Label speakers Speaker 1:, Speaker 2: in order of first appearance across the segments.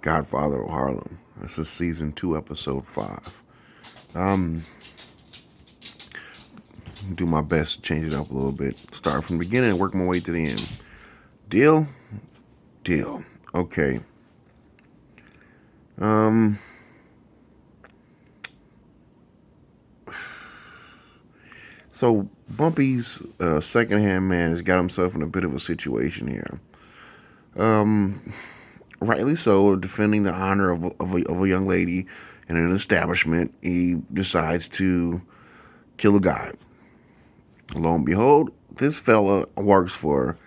Speaker 1: Godfather of Harlem. This is season 2, episode 5. Um, do my best to change it up a little bit. Start from the beginning and work my way to the end. Deal? Deal. Okay. Um, so Bumpy's secondhand man has got himself in a bit of a situation here. Um, Rightly so, defending the honor of a young lady in an establishment, he decides to kill a guy. Lo and behold, this fella works for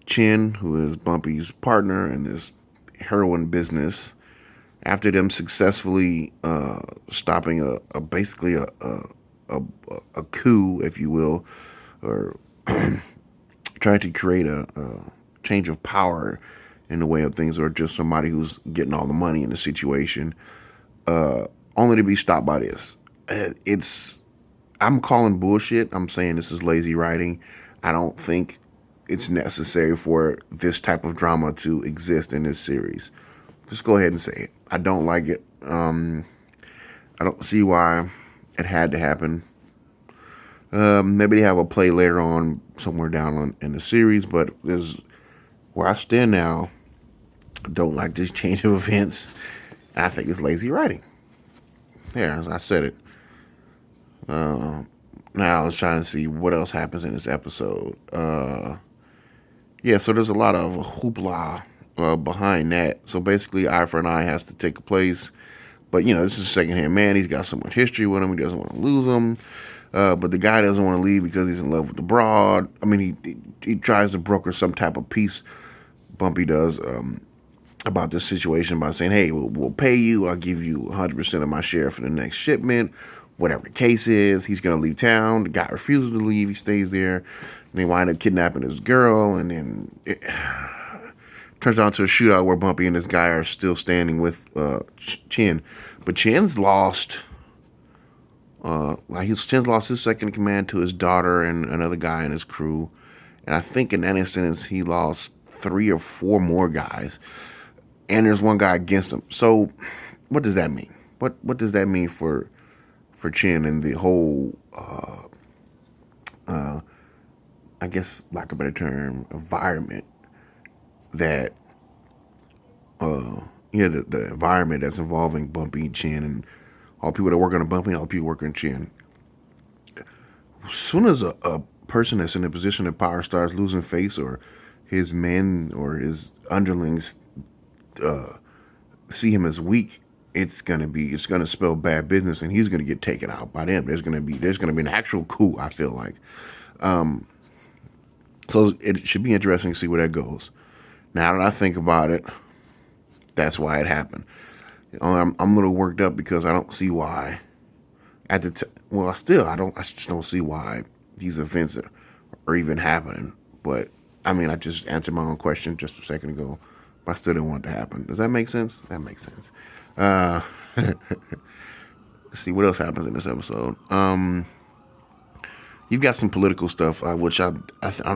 Speaker 1: Chin, who is Bumpy's partner in this heroin business. After them successfully stopping basically a coup, if you will, or trying to create a change of power in the way of things, or just somebody who's getting all the money in the situation, only to be stopped by this. It's I'm calling bullshit. I'm saying this is lazy writing. I don't think it's necessary for this type of drama to exist in this series. Just go ahead and say it. I don't like it. I don't see why it had to happen. Maybe they have a play later on somewhere in the series, but this where I stand now. I don't like this change of events. I think it's lazy writing. Yeah, I said it. Now I was trying to see what else happens in this episode. Yeah, so there's a lot of hoopla behind that. So basically, eye for an eye has to take place. But this is a secondhand man. He's got so much history with him. He doesn't want to lose him. But the guy doesn't want to leave because he's in love with the broad. I mean, he tries to broker some type of peace. Bumpy does about this situation by saying, "Hey, we'll pay you. I'll give you 100% of my share for the next shipment." Whatever the case is, he's going to leave town. The guy refuses to leave. He stays there. And they wind up kidnapping his girl. And then it turns out to a shootout where Bumpy and this guy are still standing with Chin. But Chin's lost. Chin's lost his second in command to his daughter and another guy in his crew. And I think in that instance, he lost 3 or 4 more guys. And there's one guy against him. So what does that mean? What does that mean for Chin and the whole, I guess, lack of a better term, environment that, the environment that's involving Bumpy, Chin, and all people that work on Bumpy, all people work on Chin. As soon as a person that's in a position of power starts losing face, or his men or his underlings see him as weak, it's gonna spell bad business, and he's gonna get taken out by them. There's gonna be an actual coup. I feel like, so it should be interesting to see where that goes. Now that I think about it, that's why it happened. I'm a little worked up because I don't see why. I just don't see why these events are even happening. But I mean, I just answered my own question just a second ago. But I still didn't want it to happen. Does that make sense? That makes sense. Let's see what else happens in this episode. You've got some political stuff, which I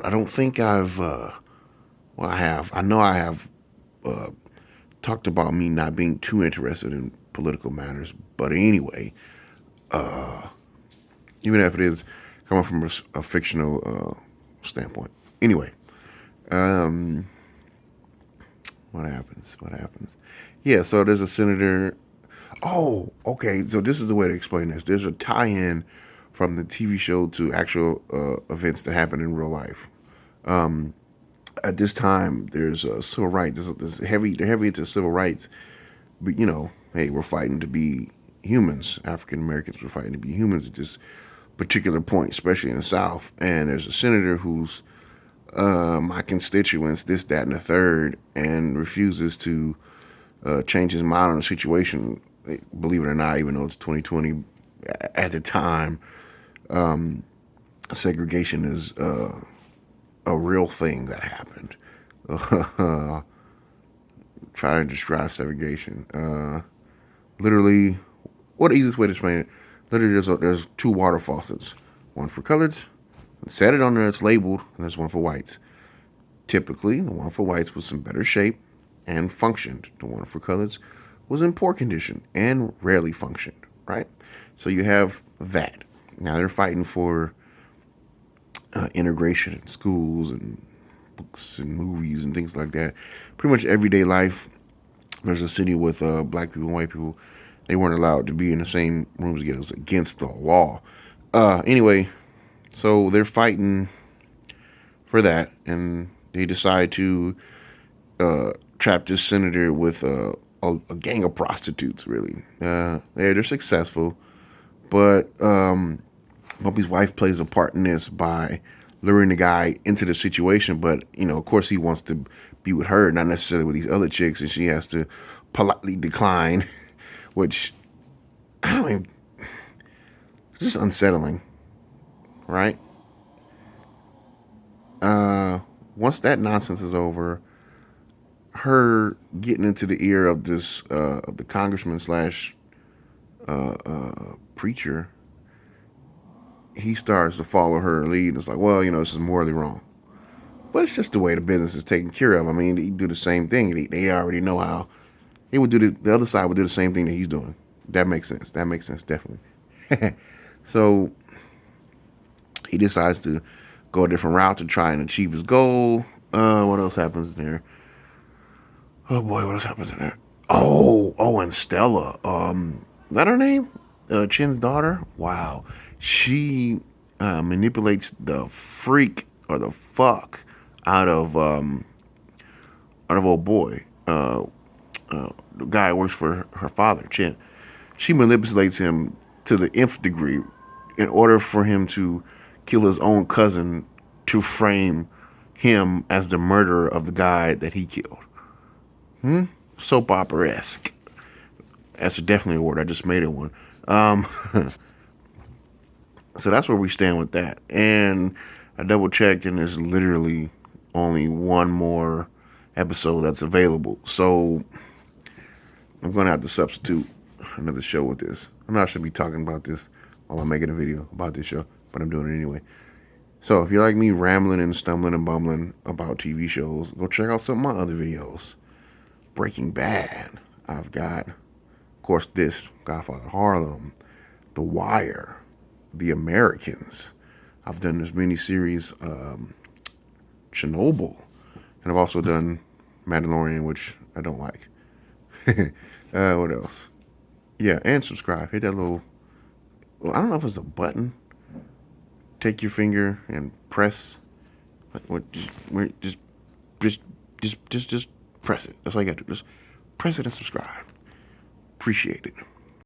Speaker 1: don't think I've. I have. I know I have talked about me not being too interested in political matters. But anyway, even if it is coming from a fictional standpoint. Anyway, what happens? Yeah, so there's a senator. Oh, okay. So this is the way to explain this. There's a tie-in from the TV show to actual events that happen in real life. At this time, there's civil rights. They're heavy into civil rights. But hey, we're fighting to be humans. African Americans were fighting to be humans at this particular point, especially in the South. And there's a senator who's my constituents, this, that, and the third, and refuses to change his mind on the situation. Believe it or not, even though it's 2020, at the time, segregation is a real thing that happened. Try to describe segregation. Literally, what the easiest way to explain it? Literally, there's 2 water faucets, one for coloreds. Set it on there, it's labeled, and there's one for whites. Typically, the one for whites was some better shape, and functioned. The one for colors was in poor condition and rarely functioned, right? So you have that. Now they're fighting for integration in schools and books and movies and things like that. Pretty much everyday life. There's a city with black people and white people. They weren't allowed to be in the same rooms together. It was against the law. Anyway, so they're fighting for that, and they decide to trap this senator with a gang of prostitutes. Really, they're successful, but Bumpy's wife plays a part in this by luring the guy into the situation. But of course, he wants to be with her, not necessarily with these other chicks, and she has to politely decline, which I don't even. It's just unsettling, right? Once that nonsense is over, her getting into the ear of this of the congressman slash preacher, he starts to follow her lead. And it's like, well, this is morally wrong, but it's just the way the business is taken care of. I mean, they do the same thing. They already know how they would do. The other side would do the same thing that he's doing. That makes sense. That makes sense, definitely. So he decides to go a different route to try and achieve his goal. What else happens in there? Oh boy, what else happens in there? Oh, and Stella. Is that her name? Chin's daughter. Wow, she manipulates the freak or the fuck out of old boy. The guy who works for her father, Chin. She manipulates him to the nth degree in order for him to kill his own cousin to frame him as the murderer of the guy that he killed. Soap opera-esque. That's definitely a word. I just made it one. So that's where we stand with that. And I double checked, and there's literally only one more episode that's available. So I'm going to have to substitute another show with this. I know I should be talking about this while I'm making a video about this show, but I'm doing it anyway. So if you're like me, rambling and stumbling and bumbling about TV shows, go check out some of my other videos. Breaking Bad. I've got, of course, this, Godfather, Harlem, The Wire, The Americans. I've done this miniseries, Chernobyl, and I've also done Mandalorian, which I don't like. What else? Yeah, and subscribe. Hit that little. Well, I don't know if it's a button. Take your finger and press. Just press it. That's all you got to do. Just press it and subscribe. Appreciate it.